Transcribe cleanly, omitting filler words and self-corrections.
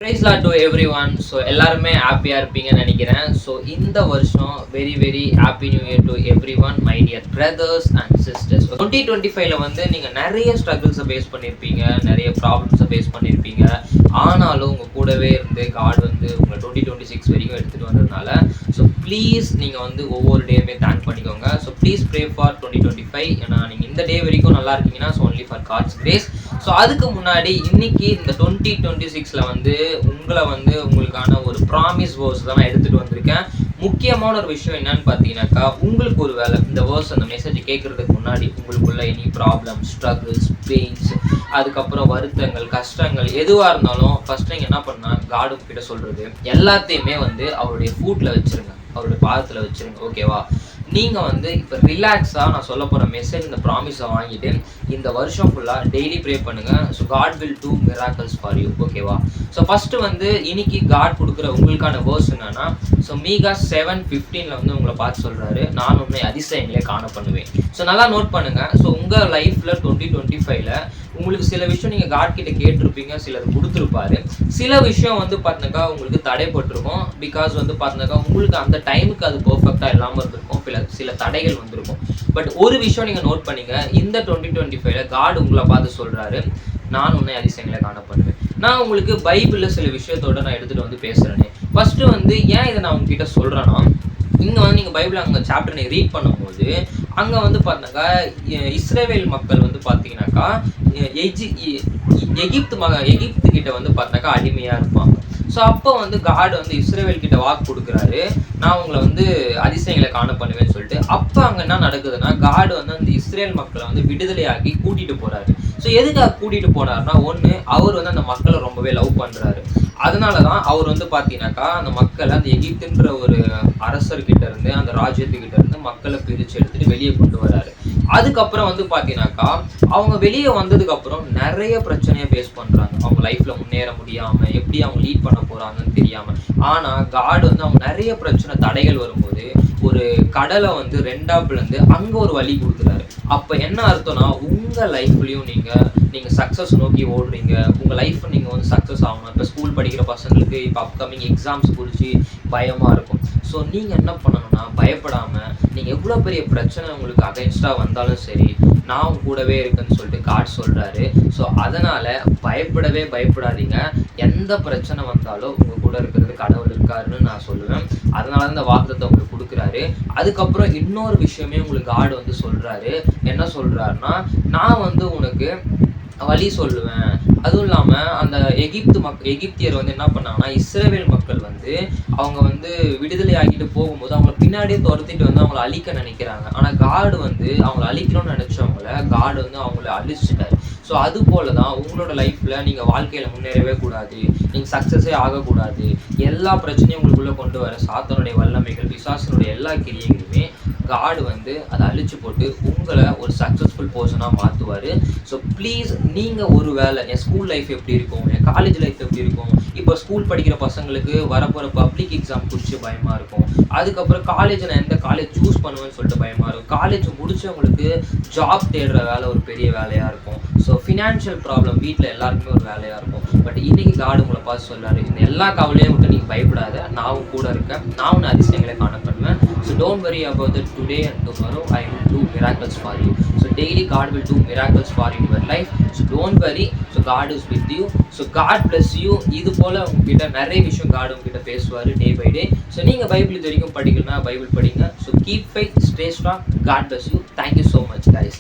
Praise Lord to everyone. So எல்லாருமே ஹாப்பியாக இருப்பீங்கன்னு நினைக்கிறேன். ஸோ இந்த வருஷம் very very happy new year to every one my dear brothers and sisters. 2025 வந்து நீங்கள் நிறைய ஸ்ட்ரகிள்ஸை ஃபேஸ் பண்ணியிருப்பீங்க, நிறைய ப்ராப்ளம்ஸை ஃபேஸ் பண்ணியிருப்பீங்க. ஆனாலும் உங்கள் கூடவே இருந்து காட் வந்து உங்களை 2026 வரைக்கும் எடுத்துகிட்டு வந்ததுனால ஸோ ப்ளீஸ் நீங்கள் வந்து ஒவ்வொரு டேயுமே தேங்க் பண்ணிக்கோங்க. So please pray for 2025. ஏன்னா நீங்கள் இந்த டே வரைக்கும் நல்லா இருக்கீங்கன்னா so only for God's grace. So அதுக்கு முன்னாடி இன்னைக்கு இந்த 2026 வந்து உங்களை வந்து உங்களுக்கான ஒரு ப்ராமிஸ் வேர்ஸ் தான் நான் எடுத்துகிட்டு வந்திருக்கேன். முக்கியமான ஒரு விஷயம் என்னன்னு பார்த்தீங்கன்னாக்கா, உங்களுக்கு ஒரு வேலை இந்த வேர்ஸ் அந்த மெசேஜ் கேட்கறதுக்கு முன்னாடி உங்களுக்குள்ள எனி ப்ராப்ளம், ஸ்ட்ரகிள்ஸ், பெயின்ஸ், அதுக்கப்புறம் வருத்தங்கள், கஷ்டங்கள் எதுவாக இருந்தாலும் ஃபர்ஸ்ட் நீங்கள் என்ன பண்ணால் காடு கிட்ட சொல்கிறது எல்லாத்தையுமே வந்து அவருடைய ஃபூட்டில் வச்சுருங்க, அவருடைய பாதத்தில் வச்சுருங்க. ஓகேவா? நீங்கள் வந்து இப்போ ரிலாக்ஸாக நான் சொல்ல போகிற மெசேஜ் இந்த ப்ராமிஸை வாங்கிட்டு இந்த வருஷம் ஃபுல்லாக டெய்லி ப்ரே பண்ணுங்கள். So God will do miracles for you. ஓகேவா? ஸோ ஃபஸ்ட்டு வந்து இன்னைக்கு காட் கொடுக்குற உங்களுக்கான வேர்ஸ் என்னன்னா, ஸோ மீகா 7:15 வந்து உங்களை பார்த்து சொல்கிறாரு, நான் உன்னை அதிசயங்களே காண பண்ணுவேன். ஸோ நல்லா நோட் பண்ணுங்கள். ஸோ உங்கள் லைஃப்பில் 2025 உங்களுக்கு சில விஷயம் நீங்கள் காட் கிட்ட கேட்டிருப்பீங்க, சிலது கொடுத்துருப்பாரு. சில விஷயம் வந்து பார்த்தினாக்கா உங்களுக்கு தடைப்பட்டிருக்கும். பிகாஸ் வந்து பார்த்தினாக்கா உங்களுக்கு அந்த டைமுக்கு அது பர்ஃபெக்டாக இல்லாமல் இருந்திருக்கும், சில தடைகள் வந்திருக்கும். பட் ஒரு விஷயம் நீங்கள் நோட் பண்ணிங்க, இந்த 2025 காட் உங்களை பார்த்து சொல்கிறாரு, நான் உன்னை அதிசயங்களை காண பண்ணுவேன். நான் உங்களுக்கு பைபிளில் சில விஷயத்தோட நான் எடுத்துகிட்டு வந்து பேசுகிறேனே. ஃபஸ்ட்டு வந்து ஏன் இதை நான் உங்ககிட்ட சொல்கிறேன்னா, இங்கே வந்து நீங்கள் பைபிள் அங்கே சாப்டர் நீங்கள் ரீட் பண்ணும்போது அங்கே வந்து பார்த்தினாக்கா இஸ்ரேல் மக்கள் வந்து பார்த்தீங்கன்னாக்கா எகிப்து கிட்ட வந்து பார்த்தினாக்கா அடிமையாக இருப்பாங்க. ஸோ அப்போ வந்து காட் வந்து இஸ்ரேல் கிட்ட வாக்கு கொடுக்குறாரு, நான் உங்களை வந்து அதிசயங்களை காண பண்ணுவேன்னு சொல்லிட்டு. அப்போ அங்கே என்ன நடக்குதுன்னா, காட் வந்து அந்த இஸ்ரேல் மக்களை வந்து விடுதலையாக்கி கூட்டிகிட்டு போகிறாரு. ஸோ எதுக்காக கூட்டிகிட்டு போனார்னா, ஒன்று அவர் வந்து அந்த மக்களை ரொம்பவே லவ் பண்ணுறாரு. அதனால தான் அவர் வந்து பார்த்தீங்கன்னாக்கா அந்த மக்களை அந்த எகிப்துன்ற ஒரு அரசர்கிட்ட இருந்து, அந்த ராஜ்யத்துக்கிட்ட இருந்து மக்களை பிரித்து எடுத்துகிட்டு வெளியே கொண்டு வராரு. அதுக்கப்புறம் வந்து பார்த்தீங்கன்னாக்கா அவங்க வெளியே வந்ததுக்கப்புறம் நிறைய பிரச்சனையை ஃபேஸ் பண்ணுறாங்க. அவங்க லைஃப்பில் முன்னேற முடியாமல், எப்படி அவங்க லீட் பண்ண போகிறாங்கன்னு தெரியாமல். ஆனால் காட் வந்து அவங்க நிறைய பிரச்சனை தடைகள் வரும்போது ஒரு கடலை வந்து ரெண்டாக பிளந்து அங்கே ஒரு வழி கொடுக்குறாரு. அப்போ என்ன அர்த்தம்னா, உங்கள் லைஃப்லையும் நீங்கள் சக்ஸஸ் நோக்கி ஓடுறீங்க, உங்கள் லைஃப்பை நீங்கள் வந்து சக்ஸஸ் ஆகணும். இப்போ ஸ்கூல் படிக்கிற பசங்களுக்கு இப்போ அப்கமிங் எக்ஸாம்ஸ் குறித்து பயமாக இருக்கும். ஸோ நீங்கள் என்ன பண்ணணும்னா, பயப்படாமல் நீங்கள் எவ்வளோ பெரிய பிரச்சனை உங்களுக்கு அகைன்ஸ்டாக வந்தாலும் சரி, நான் உங்க கூடவே இருக்குன்னு சொல்லிட்டு காட் சொல்கிறாரு. ஸோ அதனால் பயப்படாதீங்க. எந்த பிரச்சனை வந்தாலும் உங்கள் கூட இருக்கிறது கடவுள் இருக்காருன்னு நான் சொல்லுவேன். அதனால தான் இந்த வாக்குத்தத்தை உங்களுக்கு கொடுக்குறாரு. அதுக்கப்புறம் இன்னொரு விஷயமே உங்களுக்கு காட் வந்து சொல்கிறாரு. என்ன சொல்கிறாருன்னா, நான் வந்து உனக்கு வழி சொல்லுவேன். அதுவும் இல்லாமல் அந்த எகிப்தியர் வந்து என்ன பண்ணாங்கன்னா, இஸ்ரேல் மக்கள் வந்து அவங்க வந்து விடுதலை ஆகிட்டு போகும்போது அவங்கள பின்னாடியே துரத்திட்டு வந்து அவங்கள அழிக்க நினைக்கிறாங்க. ஆனால் காடு வந்து அவங்கள அழிக்கணும்னு நினச்சவங்கள காடு வந்து அவங்கள அழிச்சிட்டாரு. ஸோ அது போல தான் உங்களோட லைஃப்பில் நீங்கள் வாழ்க்கையில் முன்னேறவே கூடாது, நீங்கள் சக்ஸஸே ஆகக்கூடாது, எல்லா பிரச்சனையும் உங்களுக்குள்ளே கொண்டு வர சாத்தானுடைய வல்லமைகள், பிசாசனுடைய எல்லா கிரியைகளுமே காடு வந்து அதை அழிச்சு போட்டு உங்களை ஒரு சக்ஸஸ்ஃபுல் பர்சனாக மாற்றுவார். ஸோ ப்ளீஸ் நீங்கள் ஒரு வேலை, என் ஸ்கூல் லைஃப் எப்படி இருக்கும், என் காலேஜ் லைஃப் எப்படி இருக்கும், இப்போ ஸ்கூல் படிக்கிற பசங்களுக்கு வரப்போகிற பப்ளிக் எக்ஸாம் குறித்து பயமாக இருக்கும். அதுக்கப்புறம் காலேஜ் நான் எந்த காலேஜ் சூஸ் பண்ணுவேன்னு சொல்லிட்டு பயமாக இருக்கும். காலேஜ் முடிச்சவங்களுக்கு ஜாப் தேடுற வேலை ஒரு பெரிய வேலையாக இருக்கும். ஸோ ஃபினான்ஷியல் ப்ராப்ளம் வீட்டில் எல்லாருக்குமே ஒரு வேலையாக இருக்கும். பட் இன்றைக்கி காடு உங்களை பார்த்து சொல்கிறாரு, இந்த எல்லா கவலையும் விட்டு நீங்கள் பயப்படாத, நான் கூட இருக்கேன், நான் உன்னை அதிசயங்களை காண பண்ணுவேன். So don't worry about it today and tomorrow. I will do miracles for you. So daily God will do miracles for you in your life. So don't worry. So God is with you. So God bless you. இது போல உங்ககிட்ட நிறைய விஷயம் God உங்ககிட்ட பேசுவார் day by day. So நீங்கள் Bible இது வரைக்கும் படிக்கணும்னா பைபிள் படிங்க. So keep faith, stay strong. God bless you. Thank you so much guys.